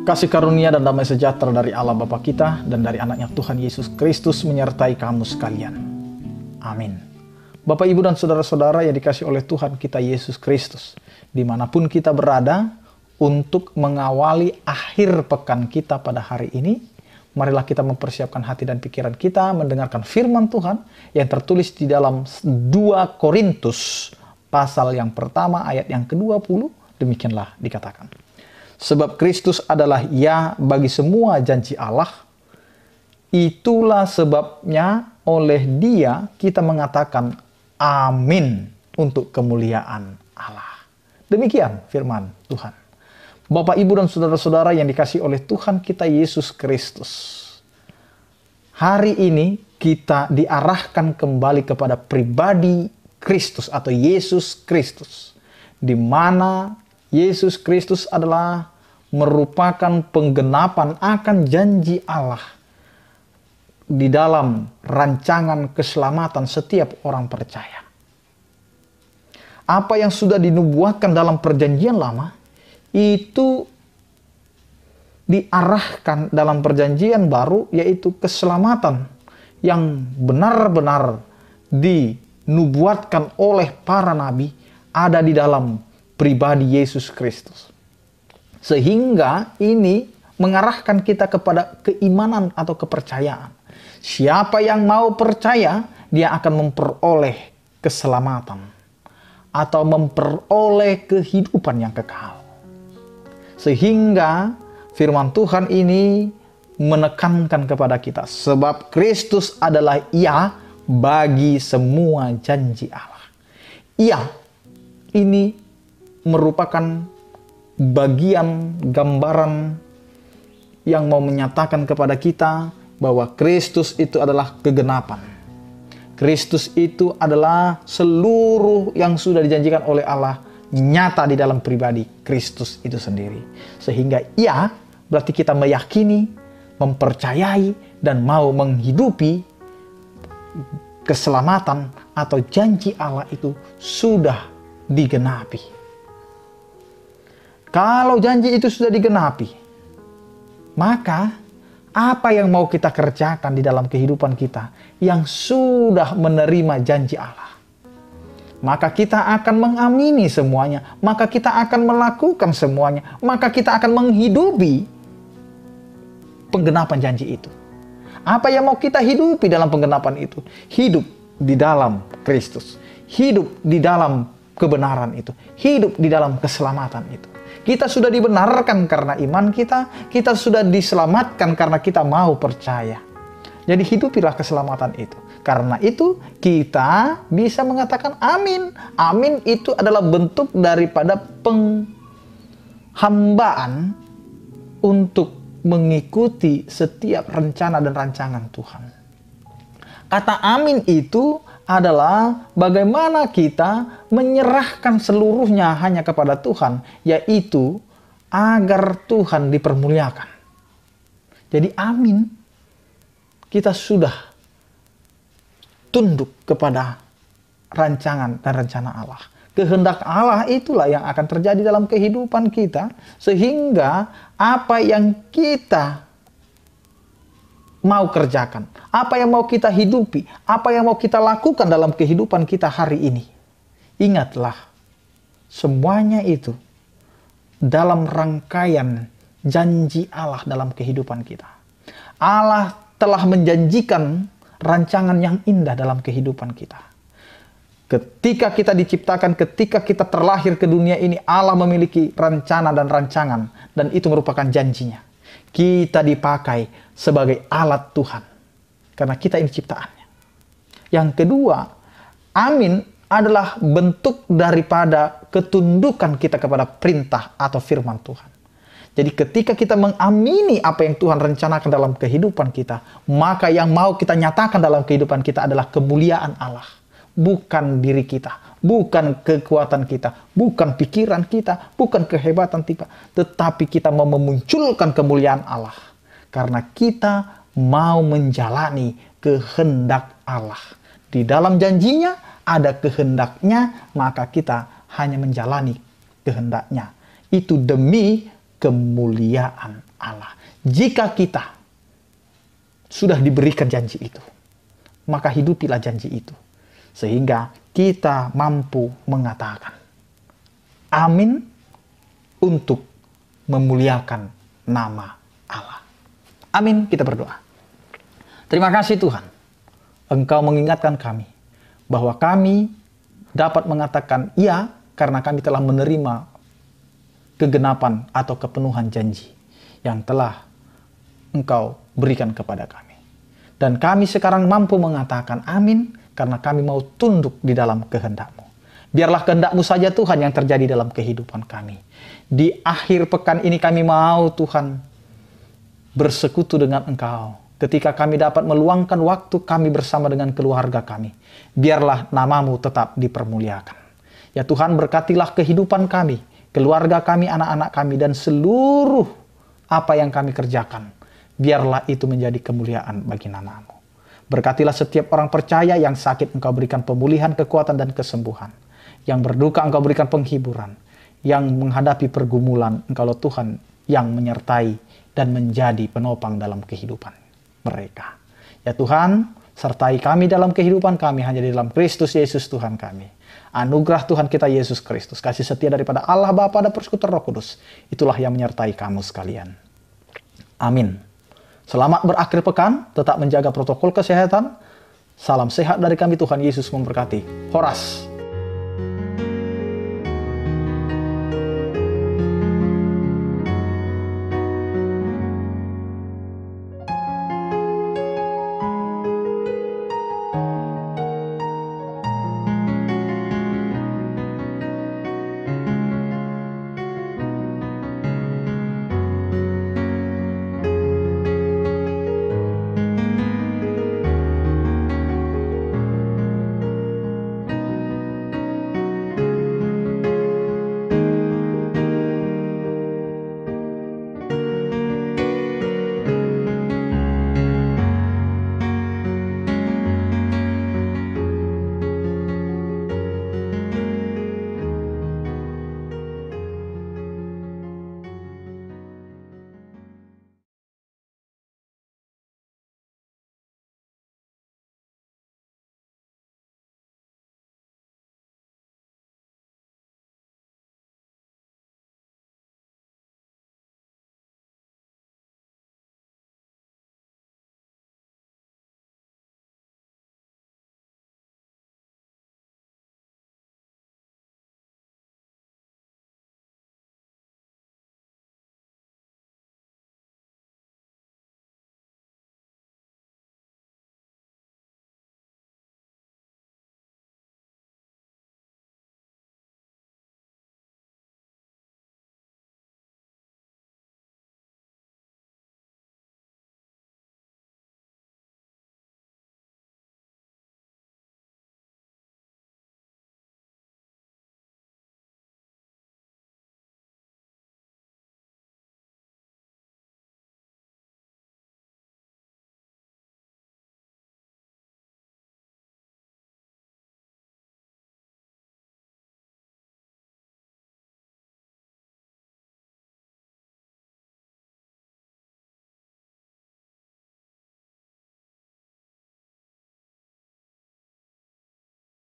Kasih karunia dan damai sejahtera dari Allah Bapa kita dan dari anaknya Tuhan Yesus Kristus menyertai kamu sekalian. Amin. Bapak, Ibu, dan saudara-saudara yang dikasihi oleh Tuhan kita Yesus Kristus, dimanapun kita berada, untuk mengawali akhir pekan kita pada hari ini, marilah kita mempersiapkan hati dan pikiran kita mendengarkan firman Tuhan yang tertulis di dalam 2 Korintus pasal yang pertama ayat yang ke-20. Demikianlah dikatakan. Sebab Kristus adalah ya bagi semua janji Allah. Itulah sebabnya oleh Dia kita mengatakan amin untuk kemuliaan Allah. Demikian firman Tuhan. Bapak, Ibu, dan saudara-saudara yang dikasihi oleh Tuhan kita Yesus Kristus. Hari ini kita diarahkan kembali kepada pribadi Kristus atau Yesus Kristus. Di mana Yesus Kristus adalah merupakan penggenapan akan janji Allah di dalam rancangan keselamatan setiap orang percaya. Apa yang sudah dinubuatkan dalam perjanjian lama, itu diarahkan dalam perjanjian baru, yaitu keselamatan yang benar-benar dinubuatkan oleh para nabi ada di dalam pribadi Yesus Kristus. Sehingga ini mengarahkan kita kepada keimanan atau kepercayaan. Siapa yang mau percaya, dia akan memperoleh keselamatan atau memperoleh kehidupan yang kekal. Sehingga firman Tuhan ini menekankan kepada kita, sebab Kristus adalah ya bagi semua janji Allah. Ya, ini merupakan bagian gambaran yang mau menyatakan kepada kita bahwa Kristus itu adalah kegenapan. Kristus itu adalah seluruh yang sudah dijanjikan oleh Allah nyata di dalam pribadi Kristus itu sendiri. Sehingga ya berarti kita meyakini, mempercayai, dan mau menghidupi keselamatan atau janji Allah itu sudah digenapi. Kalau janji itu sudah digenapi, maka apa yang mau kita kerjakan di dalam kehidupan kita yang sudah menerima janji Allah? Maka kita akan mengamini semuanya, maka kita akan melakukan semuanya, maka kita akan menghidupi penggenapan janji itu. Apa yang mau kita hidupi dalam penggenapan itu? Hidup di dalam Kristus, hidup di dalam kebenaran itu, hidup di dalam keselamatan itu. Kita sudah dibenarkan karena iman kita sudah diselamatkan karena kita mau percaya. Jadi hidupilah keselamatan itu. Karena itu kita bisa mengatakan amin. Amin itu adalah bentuk daripada penghambaan untuk mengikuti setiap rencana dan rancangan Tuhan. Kata amin itu adalah bagaimana kita menyerahkan seluruhnya hanya kepada Tuhan, yaitu agar Tuhan dipermuliakan. Jadi amin, kita sudah tunduk kepada rancangan dan rencana Allah. Kehendak Allah itulah yang akan terjadi dalam kehidupan kita, sehingga apa yang kita mau kerjakan, apa yang mau kita hidupi, apa yang mau kita lakukan dalam kehidupan kita hari ini, ingatlah, semuanya itu dalam rangkaian janji Allah dalam kehidupan kita. Allah telah menjanjikan rancangan yang indah dalam kehidupan kita. Ketika kita diciptakan, ketika kita terlahir ke dunia ini, Allah memiliki rencana dan rancangan, dan itu merupakan janjinya. Kita dipakai sebagai alat Tuhan karena kita ini ciptaannya. Yang kedua, amin adalah bentuk daripada ketundukan kita kepada perintah atau firman Tuhan. Jadi ketika kita mengamini apa yang Tuhan rencanakan dalam kehidupan kita, maka yang mau kita nyatakan dalam kehidupan kita adalah kemuliaan Allah. Bukan diri kita, bukan kekuatan kita, bukan pikiran kita, bukan kehebatan kita, tetapi kita mau memunculkan kemuliaan Allah. Karena kita mau menjalani kehendak Allah. Di dalam janjinya ada kehendaknya, maka kita hanya menjalani kehendaknya. Itu demi kemuliaan Allah. Jika kita sudah diberikan janji itu, maka hidupilah janji itu. Sehingga kita mampu mengatakan amin untuk memuliakan nama Allah. Amin, kita berdoa. Terima kasih Tuhan, Engkau mengingatkan kami bahwa kami dapat mengatakan iya karena kami telah menerima kegenapan atau kepenuhan janji yang telah Engkau berikan kepada kami. Dan kami sekarang mampu mengatakan amin karena kami mau tunduk di dalam kehendak-Mu. Biarlah kehendak-Mu saja Tuhan yang terjadi dalam kehidupan kami. Di akhir pekan ini kami mau Tuhan bersekutu dengan Engkau. Ketika kami dapat meluangkan waktu kami bersama dengan keluarga kami. Biarlah nama-Mu tetap dipermuliakan. Ya Tuhan, berkatilah kehidupan kami, keluarga kami, anak-anak kami, dan seluruh apa yang kami kerjakan. Biarlah itu menjadi kemuliaan bagi nama-Mu. Berkatilah setiap orang percaya yang sakit, Engkau berikan pemulihan, kekuatan, dan kesembuhan. Yang berduka, Engkau berikan penghiburan. Yang menghadapi pergumulan, Engkau Tuhan yang menyertai dan menjadi penopang dalam kehidupan mereka. Ya Tuhan, sertai kami dalam kehidupan kami hanya di dalam Kristus Yesus Tuhan kami. Anugerah Tuhan kita Yesus Kristus, kasih setia daripada Allah Bapa dan Persekutuan Roh Kudus, itulah yang menyertai kamu sekalian. Amin. Selamat berakhir pekan, tetap menjaga protokol kesehatan. Salam sehat dari kami, Tuhan Yesus memberkati. Horas.